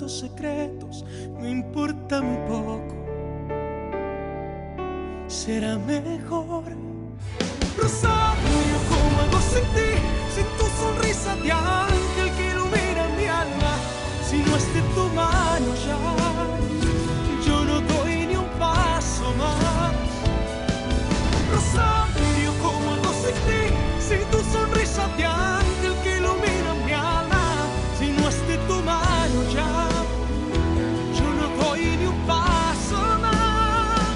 nuestros secretos no importan poco. Será mejor. Rosario, ¿cómo hago sin ti? Sin tu sonrisa de ángel que ilumina mi alma. Si no es de tu mano ya, yo no doy ni un paso más. Rosario, ¿cómo hago sin ti? Sin tu sonrisa de ángel que ilumina mi alma. Si no es de tu mano ya, yo no doy ni un paso más.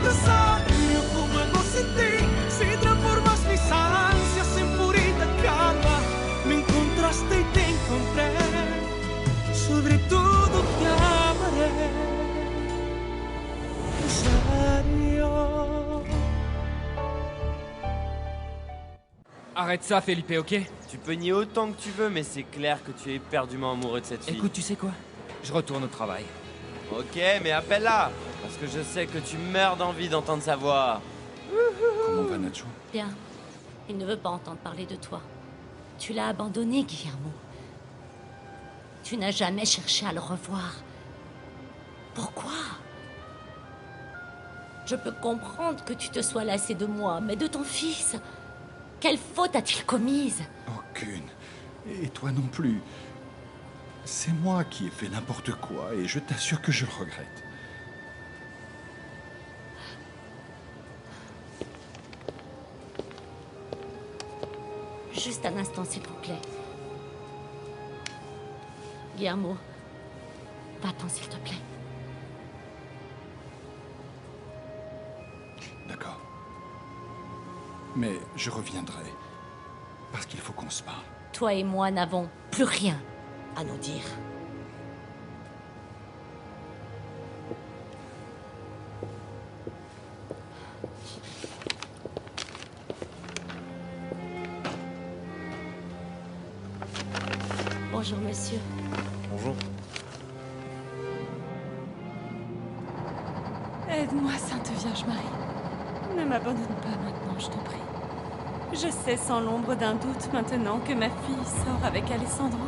Rosario, ¿cómo hago sin ti? Si transformas mis ansias en purita calma. Me encontraste y te encontré. Sobre todo te amaré. Rosario. Arrête ça, Felipe, ok? Tu peux nier autant que tu veux, mais c'est clair que tu es éperdument amoureux de cette fille. Écoute, tu sais quoi? Je retourne au travail. Ok, mais appelle-la, parce que je sais que tu meurs d'envie d'entendre sa voix. Comment va Nacho? Bien. Il ne veut pas entendre parler de toi. Tu l'as abandonné, Guillermo. Tu n'as jamais cherché à le revoir. Pourquoi? Je peux comprendre que tu te sois lassé de moi, mais de ton fils. Quelle faute a-t-il commise? Aucune. Et toi non plus. C'est moi qui ai fait n'importe quoi et je t'assure que je le regrette. Juste un instant, s'il vous plaît. Guillermo, va-t'en, s'il te plaît. D'accord. Mais je reviendrai. Parce qu'il faut qu'on se parle. Toi et moi n'avons plus rien à nous dire. Bonjour, monsieur. Bonjour. Aide-moi, Sainte Vierge Marie. Ne m'abandonne pas maintenant, je t'en prie. Je sais sans l'ombre d'un doute maintenant que ma fille sort avec Alessandro.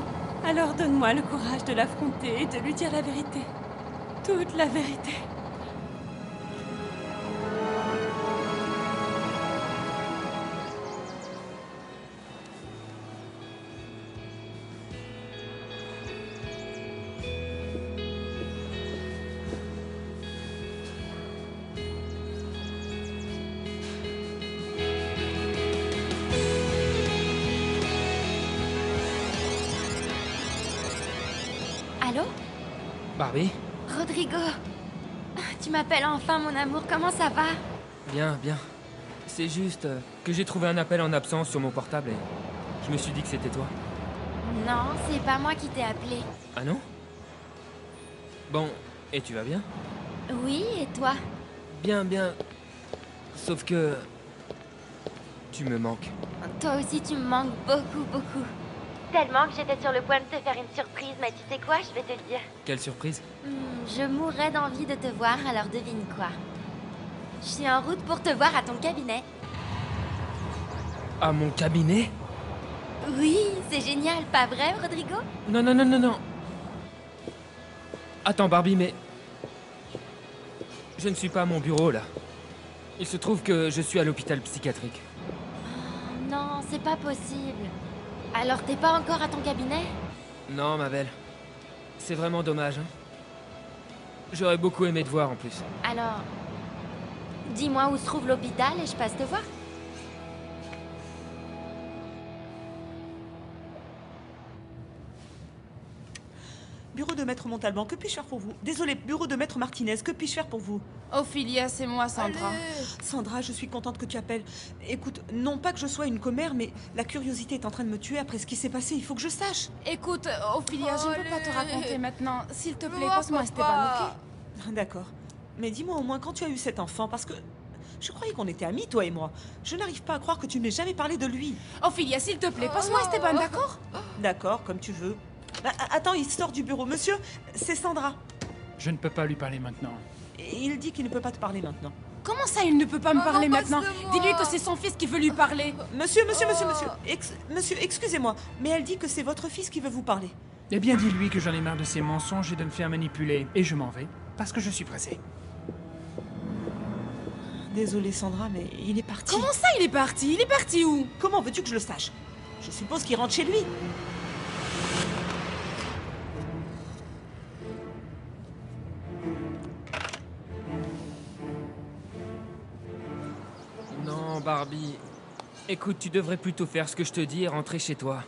Alors donne-moi le courage de l'affronter et de lui dire la vérité. Toute la vérité. Allô? Barbie? Rodrigo? Tu m'appelles enfin, mon amour, comment ça va? Bien, bien. C'est juste que j'ai trouvé un appel en absence sur mon portable et je me suis dit que c'était toi. Non, c'est pas moi qui t'ai appelé. Ah non? Bon, et tu vas bien? Oui, et toi? Bien, bien. Sauf que... tu me manques. Toi aussi, tu me manques beaucoup, beaucoup. Tellement que j'étais sur le point de te faire une surprise, mais tu sais quoi, je vais te le dire. Quelle surprise? Je mourrais d'envie de te voir, alors devine quoi. Je suis en route pour te voir à ton cabinet. À mon cabinet? Oui, c'est génial, pas vrai, Rodrigo? Non, non, non, non, non. Attends, Barbie, mais... je ne suis pas à mon bureau, là. Il se trouve que je suis à l'hôpital psychiatrique. Oh, non, c'est pas possible. Alors t'es pas encore à ton cabinet? Non, ma belle. C'est vraiment dommage, hein. J'aurais beaucoup aimé te voir, en plus. Alors... dis-moi où se trouve l'hôpital et je passe te voir. Bureau de maître Montalban, que puis-je faire pour vous? Désolé, bureau de maître Martinez, que puis-je faire pour vous? Ophélia, c'est moi, Sandra. Sandra, je suis contente que tu appelles. Écoute, non pas que je sois une commère, mais la curiosité est en train de me tuer après ce qui s'est passé, il faut que je sache. Écoute, Ophélia, je ne peux pas te raconter maintenant. S'il te plaît, passe-moi Esteban, ok? D'accord. Mais dis-moi au moins quand tu as eu cet enfant, parce que je croyais qu'on était amis, toi et moi. Je n'arrive pas à croire que tu m'aies jamais parlé de lui. Ophélia, s'il te plaît, passe-moi Esteban, d'accord? D'accord, comme tu veux. Attends, il sort du bureau. Monsieur, c'est Sandra. Je ne peux pas lui parler maintenant. Et il dit qu'il ne peut pas te parler maintenant. Comment ça, il ne peut pas me parler maintenant? Dis-lui que c'est son fils qui veut lui parler. Monsieur, excusez-moi, mais elle dit que c'est votre fils qui veut vous parler. Eh bien, dis-lui que j'en ai marre de ses mensonges et de me faire manipuler. Et je m'en vais, parce que je suis pressé. Désolée Sandra, mais il est parti. Comment ça, il est parti? Il est parti où? Comment veux-tu que je le sache? Je suppose qu'il rentre chez lui. Non, Barbie. Écoute, tu devrais plutôt faire ce que je te dis et rentrer chez toi.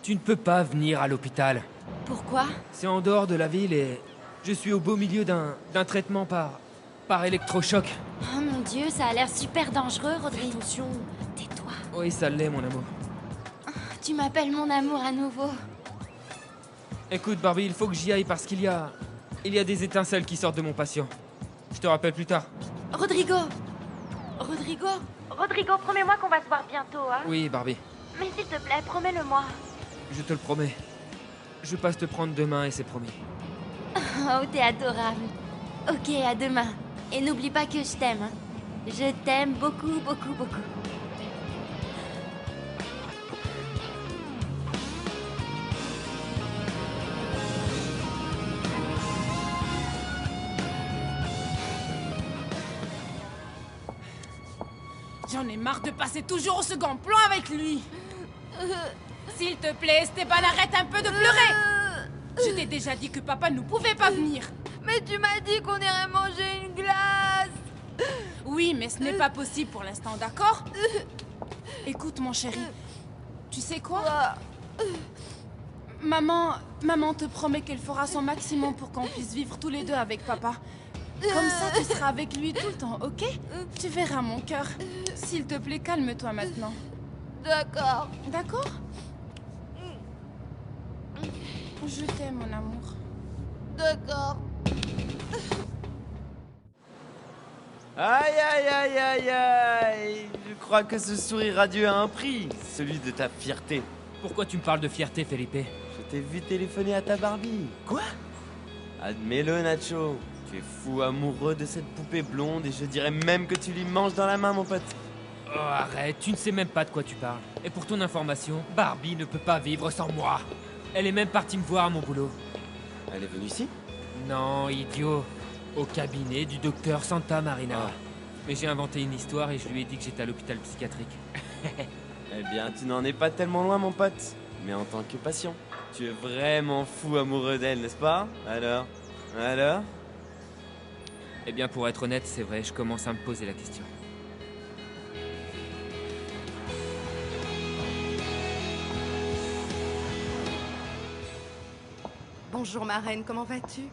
Tu ne peux pas venir à l'hôpital. Pourquoi? C'est en dehors de la ville et je suis au beau milieu d'un traitement par électrochoc. Oh mon Dieu, ça a l'air super dangereux, Rodrigo. Attention. Tais-toi. Oui, ça l'est, mon amour. Tu m'appelles mon amour à nouveau. Écoute, Barbie, il faut que j'y aille parce qu'il y a des étincelles qui sortent de mon patient. Je te rappelle plus tard. Rodrigo! Rodrigo? Rodrigo, promets-moi qu'on va se voir bientôt, hein? Oui, Barbie, Mais s'il te plaît, promets-le-moi. je te le promets. Je passe te prendre demain et c'est promis. Oh, t'es adorable. Ok, à demain. Et n'oublie pas que je t'aime. Hein. Je t'aime beaucoup, beaucoup, beaucoup. J'en ai marre de passer toujours au second plan avec lui. S'il te plaît, Esteban, arrête un peu de pleurer. Je t'ai déjà dit que papa ne pouvait pas venir. Mais tu m'as dit qu'on irait manger une glace. Oui, mais ce n'est pas possible pour l'instant, d'accord? Écoute, mon chéri, tu sais quoi? Maman te promet qu'elle fera son maximum pour qu'on puisse vivre tous les deux avec papa. Comme ça, tu seras avec lui tout le temps, ok? Tu verras, mon cœur. S'il te plaît, calme-toi maintenant. D'accord. D'accord? Je t'aime, mon amour. D'accord. Aïe aïe aïe aïe aïe. Je crois que ce sourire radieux a un prix, celui de ta fierté. Pourquoi tu me parles de fierté, Felipe? Je t'ai vu téléphoner à ta Barbie. Quoi? Admets-le, Nacho. Tu es fou amoureux de cette poupée blonde et je dirais même que tu lui manges dans la main, mon pote. Oh, arrête, tu ne sais même pas de quoi tu parles. Et pour ton information, Barbie ne peut pas vivre sans moi. Elle est même partie me voir à mon boulot. Elle est venue ici? Non, idiot. Au cabinet du docteur Santa Marina. Ah. Mais j'ai inventé une histoire et je lui ai dit que j'étais à l'hôpital psychiatrique. Eh bien, tu n'en es pas tellement loin, mon pote. Mais en tant que patient, tu es vraiment fou amoureux d'elle, n'est-ce pas? Alors? Eh bien, pour être honnête, c'est vrai, je commence à me poser la question. Bonjour ma reine, comment vas-tu?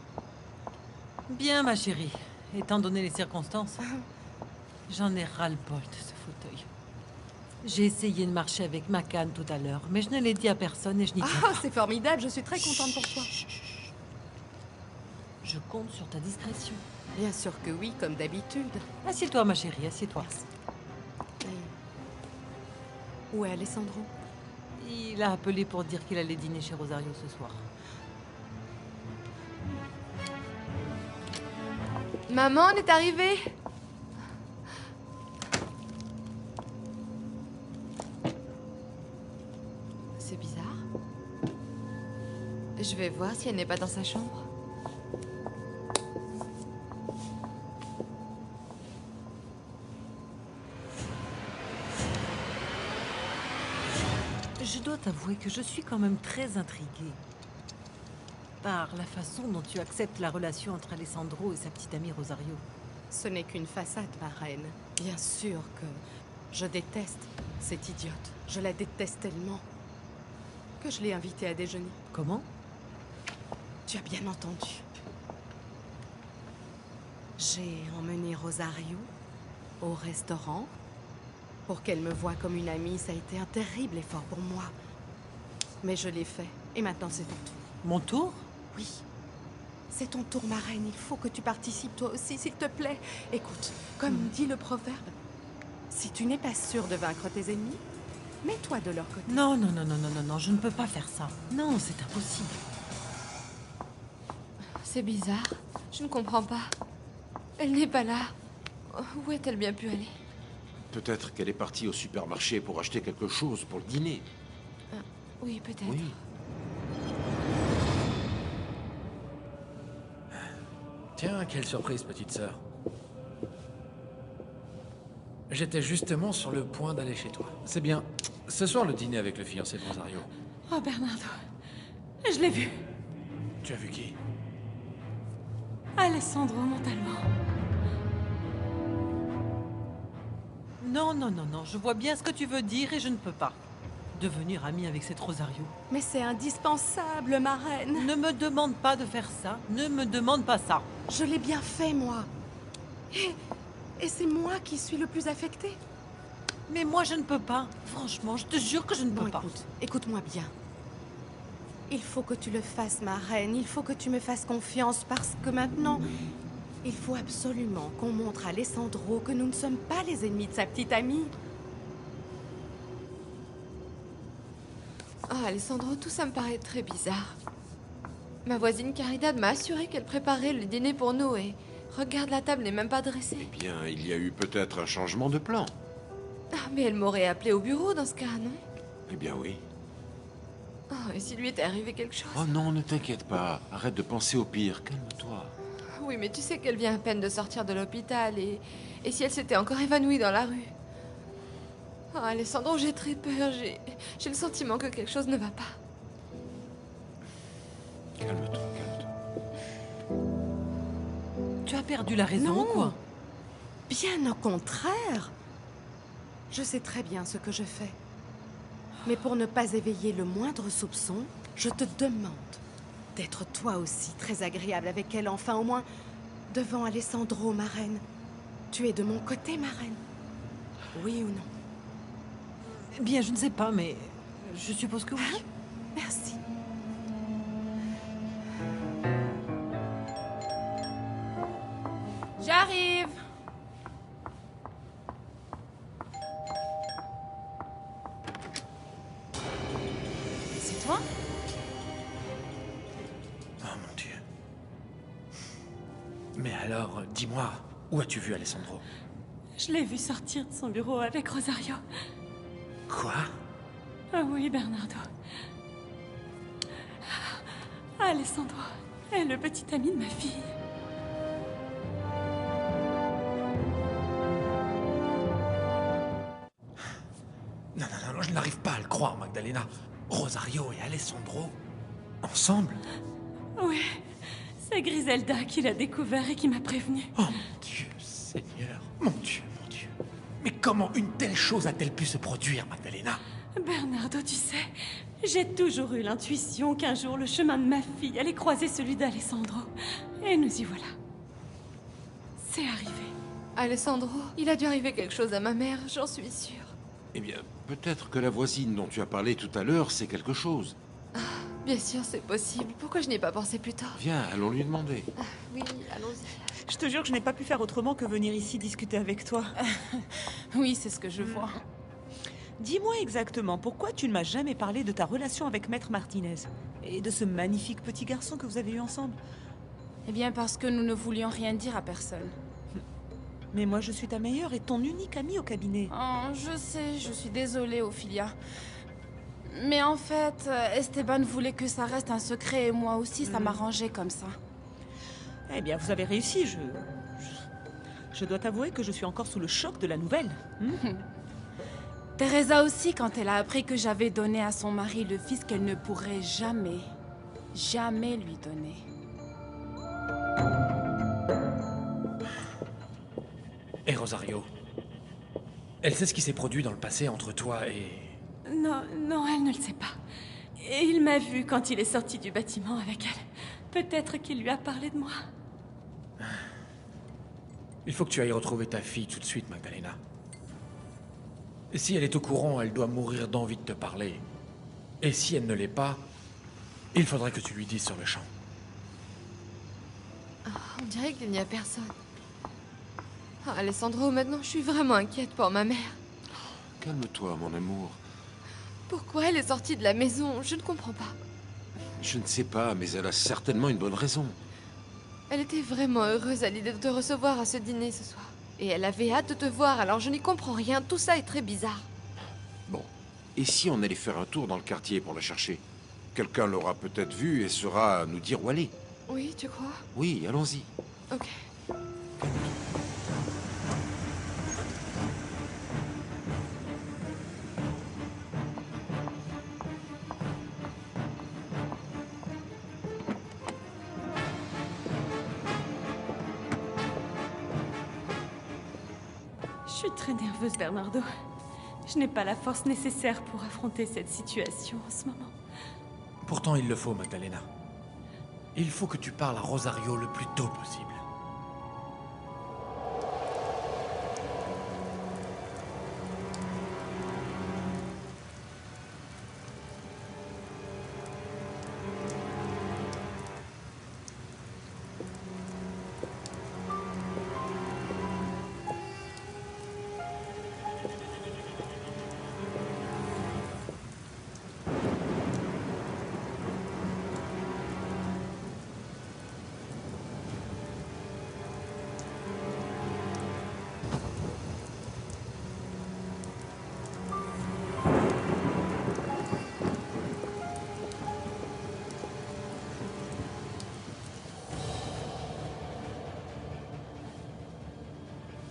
Bien, ma chérie. Étant donné les circonstances, j'en ai ras-le-bol de ce fauteuil. J'ai essayé de marcher avec ma canne tout à l'heure, mais je ne l'ai dit à personne et je n'y tiens Ah, pas. c'est formidable, je suis très contente pour toi. Je compte sur ta discrétion. Bien sûr que oui, comme d'habitude. Assieds-toi, ma chérie, assieds-toi. Où est Alessandro? Il a appelé pour dire qu'il allait dîner chez Rosario ce soir. Maman, on est arrivée. C'est bizarre. Je vais voir si elle n'est pas dans sa chambre. Je dois t'avouer que je suis quand même très intriguée par la façon dont tu acceptes la relation entre Alessandro et sa petite amie Rosario. Ce n'est qu'une façade, ma reine. Bien sûr que je déteste cette idiote. Je la déteste tellement que je l'ai invitée à déjeuner. Comment? Tu as bien entendu. J'ai emmené Rosario au restaurant pour qu'elle me voie comme une amie. Ça a été un terrible effort pour moi. Mais je l'ai fait. Et maintenant, c'est ton tour. Mon tour? Oui. C'est ton tour, ma reine. Il faut que tu participes toi aussi, s'il te plaît. Écoute, comme dit le proverbe, si tu n'es pas sûr de vaincre tes ennemis, mets-toi de leur côté. Non, non, non, non, non, non, non, je ne peux pas faire ça. Non, c'est impossible. C'est bizarre. Je ne comprends pas. Elle n'est pas là. Où est-elle bien pu aller? Peut-être qu'elle est partie au supermarché pour acheter quelque chose pour le dîner. Oui, peut-être. Oui. Tiens, quelle surprise, petite sœur. J'étais justement sur le point d'aller chez toi. C'est bien. Ce soir, le dîner avec le fiancé de Rosario. Oh, Bernardo. Je l'ai vu. Tu as vu qui? Alessandro Montalban. Non, non, non, non, je vois bien ce que tu veux dire et je ne peux pas. Devenir amie avec cette Rosario. Mais c'est indispensable, ma reine. Ne me demande pas de faire ça. Ne me demande pas ça. Je l'ai bien fait, moi. Et c'est moi qui suis le plus affectée. Mais moi, je ne peux pas. Franchement, je te jure que je ne peux pas. Écoute-moi bien. Il faut que tu le fasses, ma reine. Il faut que tu me fasses confiance parce que maintenant, il faut absolument qu'on montre à Alessandro que nous ne sommes pas les ennemis de sa petite amie. Oh, Alessandro, tout ça me paraît très bizarre. Ma voisine Caridad m'a assuré qu'elle préparait le dîner pour nous et... Regarde, la table n'est même pas dressée. Eh bien, il y a eu peut-être un changement de plan. Ah, mais elle m'aurait appelé au bureau dans ce cas, non? Eh bien oui. Oh, et s'il lui était arrivé quelque chose? Oh non, ne t'inquiète pas. Arrête de penser au pire. Calme-toi. Oui, mais tu sais qu'elle vient à peine de sortir de l'hôpital et si elle s'était encore évanouie dans la rue? Oh, Alessandro, j'ai très peur. J'ai le sentiment que quelque chose ne va pas. Calme-toi, calme-toi. Tu as perdu la raison, quoi? Bien au contraire. Je sais très bien ce que je fais. Mais pour ne pas éveiller le moindre soupçon, je te demande d'être toi aussi très agréable avec elle, enfin au moins devant Alessandro, ma reine. Tu es de mon côté, ma reine? Oui ou non? Eh bien, je ne sais pas, mais je suppose que oui. Hein? Merci. J'arrive. C'est toi? Oh mon Dieu. Mais alors, dis-moi, où as-tu vu Alessandro? Je l'ai vu sortir de son bureau avec Rosario. Quoi? Ah oui, Bernardo. Alessandro est le petit ami de ma fille. Non, non, non, je n'arrive pas à le croire, Magdalena. Rosario et Alessandro, ensemble? Oui, c'est Griselda qui l'a découvert et qui m'a prévenu. Oh mon Dieu, Seigneur, mon Dieu, mon Dieu. Mais comment une telle chose a-t-elle pu se produire, Magdalena? Bernardo, tu sais, j'ai toujours eu l'intuition qu'un jour le chemin de ma fille allait croiser celui d'Alessandro. Et nous y voilà. C'est arrivé. Alessandro, il a dû arriver quelque chose à ma mère, j'en suis sûre. Eh bien, peut-être que la voisine dont tu as parlé tout à l'heure sait quelque chose. Ah, bien sûr, c'est possible. Pourquoi je n'y ai pas pensé plus tôt? Viens, allons lui demander. Ah, oui, allons-y. Je te jure que je n'ai pas pu faire autrement que venir ici discuter avec toi. Oui, c'est ce que je vois. Dis-moi exactement, pourquoi tu ne m'as jamais parlé de ta relation avec Maître Martinez et de ce magnifique petit garçon que vous avez eu ensemble? Eh bien, parce que nous ne voulions rien dire à personne. Mais moi, je suis ta meilleure et ton unique amie au cabinet. Oh, je sais, je suis désolée, Ophelia. Mais en fait, Esteban voulait que ça reste un secret et moi aussi, ça m'arrangeait comme ça. Eh bien, vous avez réussi. Je dois t'avouer que je suis encore sous le choc de la nouvelle. Teresa aussi, quand elle a appris que j'avais donné à son mari le fils qu'elle ne pourrait jamais, jamais lui donner. Et Rosario? Elle sait ce qui s'est produit dans le passé entre toi et... Non, non, elle ne le sait pas. Et il m'a vu quand il est sorti du bâtiment avec elle. Peut-être qu'il lui a parlé de moi. Il faut que tu ailles retrouver ta fille tout de suite, Magdalena. Et si elle est au courant, elle doit mourir d'envie de te parler. Et si elle ne l'est pas, il faudrait que tu lui dises sur le champ. Oh, on dirait qu'il n'y a personne. Oh, Alessandro, maintenant je suis vraiment inquiète pour ma mère. Calme-toi, mon amour. Pourquoi elle est sortie de la maison? Je ne comprends pas. Je ne sais pas, mais elle a certainement une bonne raison. Elle était vraiment heureuse à l'idée de te recevoir à ce dîner ce soir. Et elle avait hâte de te voir, alors je n'y comprends rien. Tout ça est très bizarre. Bon, et si on allait faire un tour dans le quartier pour la chercher? Quelqu'un l'aura peut-être vue et saura nous dire où aller. Oui, tu crois? Oui, allons-y. Ok. Je suis très nerveuse, Bernardo. Je n'ai pas la force nécessaire pour affronter cette situation en ce moment. Pourtant, il le faut, Magdalena. Il faut que tu parles à Rosario le plus tôt possible.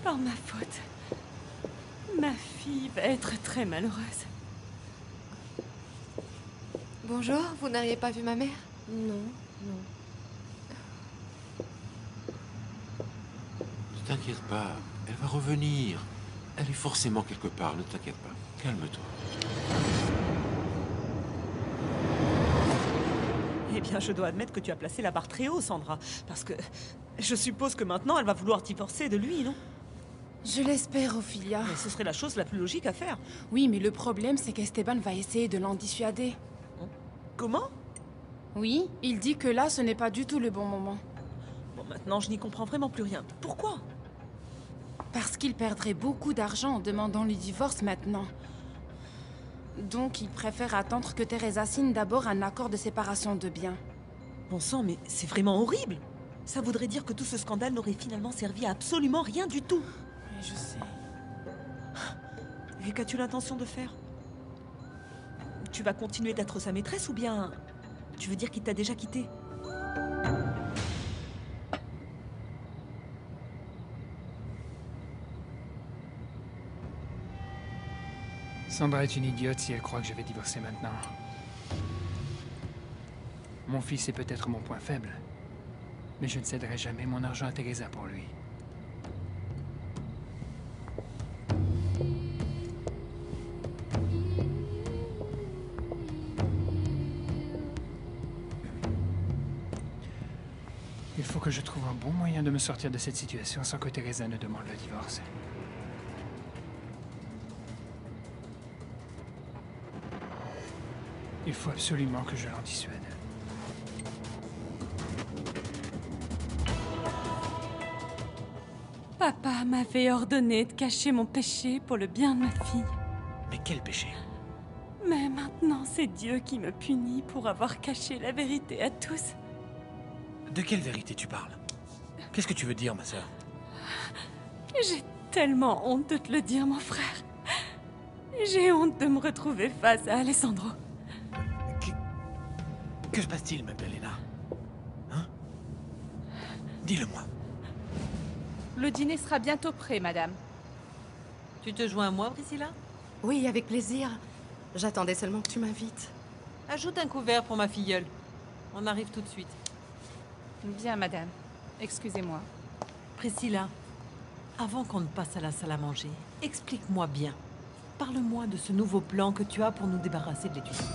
Par ma faute. Ma fille va être très malheureuse. Bonjour, vous n'auriez pas vu ma mère? Non, non. Ne t'inquiète pas, elle va revenir. Elle est forcément quelque part, ne t'inquiète pas. Calme-toi. Eh bien, je dois admettre que tu as placé la barre très haut, Sandra. Parce que je suppose que maintenant, elle va vouloir divorcer de lui, non? Je l'espère, Ophelia. Mais ce serait la chose la plus logique à faire. Oui, mais le problème, c'est qu'Esteban va essayer de l'en dissuader. Comment? Oui, il dit que là, ce n'est pas du tout le bon moment. Bon, maintenant, je n'y comprends vraiment plus rien. Pourquoi? Parce qu'il perdrait beaucoup d'argent en demandant le divorce maintenant. Donc, il préfère attendre que Teresa signe d'abord un accord de séparation de biens. Bon sang, mais c'est vraiment horrible. Ça voudrait dire que tout ce scandale n'aurait finalement servi à absolument rien du tout. Mais je sais. Et qu'as-tu l'intention de faire? Tu vas continuer d'être sa maîtresse ou bien... Tu veux dire qu'il t'a déjà quitté? Sandra est une idiote si elle croit que je vais divorcer maintenant. Mon fils est peut-être mon point faible, mais je ne céderai jamais mon argent à Teresa pour lui. Il faut que je trouve un bon moyen de me sortir de cette situation sans que Teresa ne demande le divorce. Il faut absolument que je l'en dissuade. Papa m'avait ordonné de cacher mon péché pour le bien de ma fille. Mais quel péché? Mais maintenant, c'est Dieu qui me punit pour avoir caché la vérité à tous. De quelle vérité tu parles? Qu'est-ce que tu veux dire, ma sœur? J'ai tellement honte de te le dire, mon frère. J'ai honte de me retrouver face à Alessandro. Que se passe-t-il, Magdalena? Hein? Dis-le-moi. Le dîner sera bientôt prêt, madame. Tu te joins à moi, Priscilla? Oui, avec plaisir. J'attendais seulement que tu m'invites. Ajoute un couvert pour ma filleule. On arrive tout de suite. Bien, madame. Excusez-moi. Priscilla, avant qu'on ne passe à la salle à manger, explique-moi bien. Parle-moi de ce nouveau plan que tu as pour nous débarrasser de l'étudiante.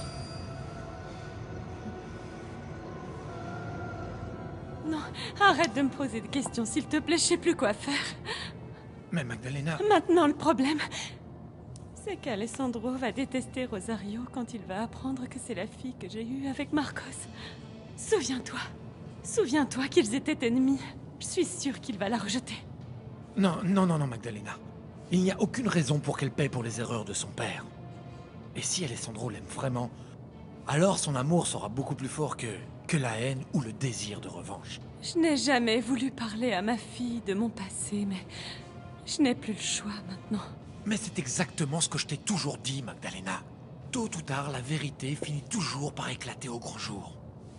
Non, arrête de me poser des questions, s'il te plaît, je sais plus quoi faire. Mais Magdalena... Maintenant, le problème, c'est qu'Alessandro va détester Rosario quand il va apprendre que c'est la fille que j'ai eue avec Marcos. Souviens-toi. Souviens-toi qu'ils étaient ennemis. Je suis sûre qu'il va la rejeter. Non, non, non, non, Magdalena. Il n'y a aucune raison pour qu'elle paie pour les erreurs de son père. Et si Alessandro l'aime vraiment, alors son amour sera beaucoup plus fort que la haine ou le désir de revanche. Je n'ai jamais voulu parler à ma fille de mon passé, mais je n'ai plus le choix maintenant. Mais c'est exactement ce que je t'ai toujours dit, Magdalena. Tôt ou tard, la vérité finit toujours par éclater au grand jour.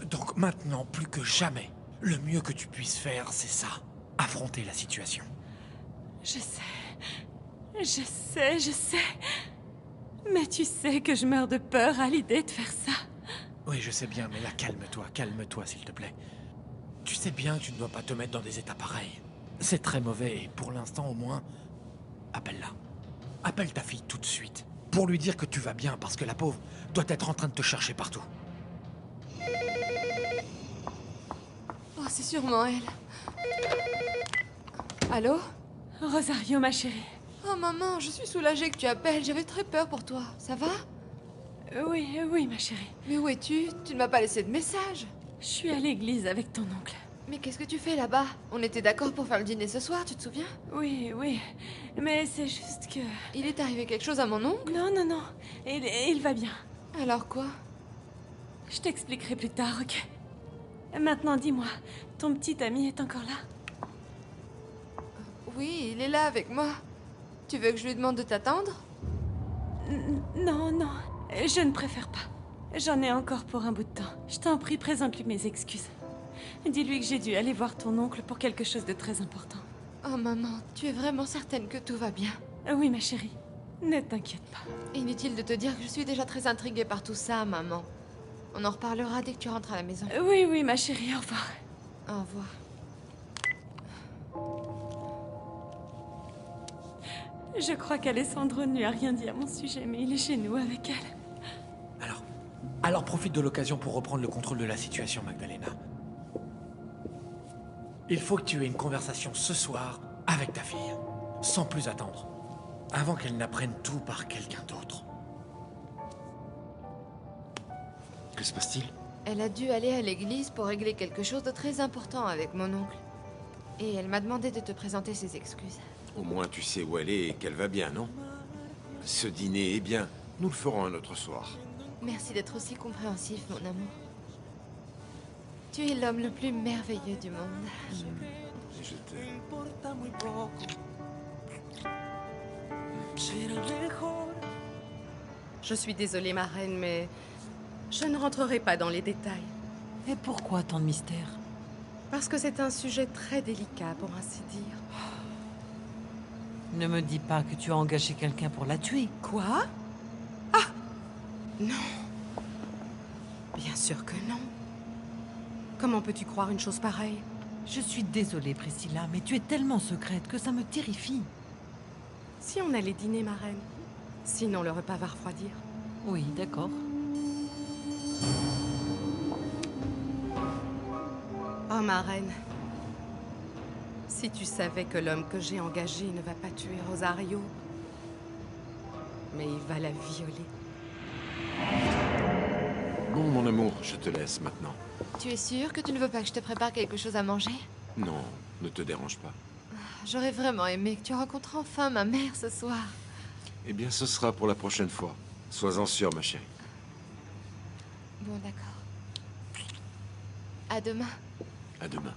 Donc maintenant, plus que jamais, le mieux que tu puisses faire, c'est ça. affronter la situation. Je sais. Mais tu sais que je meurs de peur à l'idée de faire ça. Oui, je sais bien, mais là, calme-toi, s'il te plaît. Tu sais bien que tu ne dois pas te mettre dans des états pareils. C'est très mauvais, et pour l'instant, au moins, appelle-la. Appelle ta fille tout de suite, pour lui dire que tu vas bien, parce que la pauvre doit être en train de te chercher partout. Oh, c'est sûrement elle. Allô? Rosario, ma chérie. Oh maman, je suis soulagée que tu appelles, j'avais très peur pour toi. Ça va? Oui, ma chérie. Mais où es-tu? Tu ne m'as pas laissé de message. Je suis à l'église avec ton oncle. Mais qu'est-ce que tu fais là-bas? On était d'accord pour faire le dîner ce soir, tu te souviens? Oui. Mais c'est juste que... Il est arrivé quelque chose à mon oncle? Non. Il va bien. Alors quoi? Je t'expliquerai plus tard, ok? Maintenant, dis-moi, ton petit ami est encore là? Oui, il est là avec moi. Tu veux que je lui demande de t'attendre? Non, je ne préfère pas. J'en ai encore pour un bout de temps. Je t'en prie, présente-lui mes excuses. Dis-lui que j'ai dû aller voir ton oncle pour quelque chose de très important. Oh maman, tu es vraiment certaine que tout va bien? Oui, ma chérie. Ne t'inquiète pas. Inutile de te dire que je suis déjà très intriguée par tout ça, maman. On en reparlera dès que tu rentres à la maison. Oui, ma chérie, au revoir. Au revoir. Je crois qu'Alessandro ne lui a rien dit à mon sujet, mais il est chez nous avec elle. Alors profite de l'occasion pour reprendre le contrôle de la situation, Magdalena. Il faut que tu aies une conversation ce soir avec ta fille, sans plus attendre, avant qu'elle n'apprenne tout par quelqu'un d'autre. Que se passe-t-il? Elle a dû aller à l'église pour régler quelque chose de très important avec mon oncle. Et elle m'a demandé de te présenter ses excuses. Au moins tu sais où elle est et qu'elle va bien, non? Ce dîner est bien. Nous le ferons un autre soir. Merci d'être aussi compréhensif, mon amour. Tu es l'homme le plus merveilleux du monde. Et je t'aime. Je suis désolée, ma reine, mais je ne rentrerai pas dans les détails. Et pourquoi tant de mystère? Parce que c'est un sujet très délicat, pour ainsi dire. Ne me dis pas que tu as engagé quelqu'un pour la tuer. Quoi? Ah! Non. Bien sûr que non. Comment peux-tu croire une chose pareille? Je suis désolée, Priscilla, mais tu es tellement secrète que ça me terrifie. Si on allait dîner, ma reine. Sinon, le repas va refroidir. Oui, d'accord. Oh, ma reine. Si tu savais que l'homme que j'ai engagé ne va pas tuer Rosario, mais il va la violer. Bon, mon amour, je te laisse maintenant. Tu es sûr que tu ne veux pas que je te prépare quelque chose à manger? Non, ne te dérange pas. J'aurais vraiment aimé que tu rencontres enfin ma mère ce soir. Eh bien, ce sera pour la prochaine fois. Sois-en sûre, ma chérie. Bon, d'accord. À demain. À demain.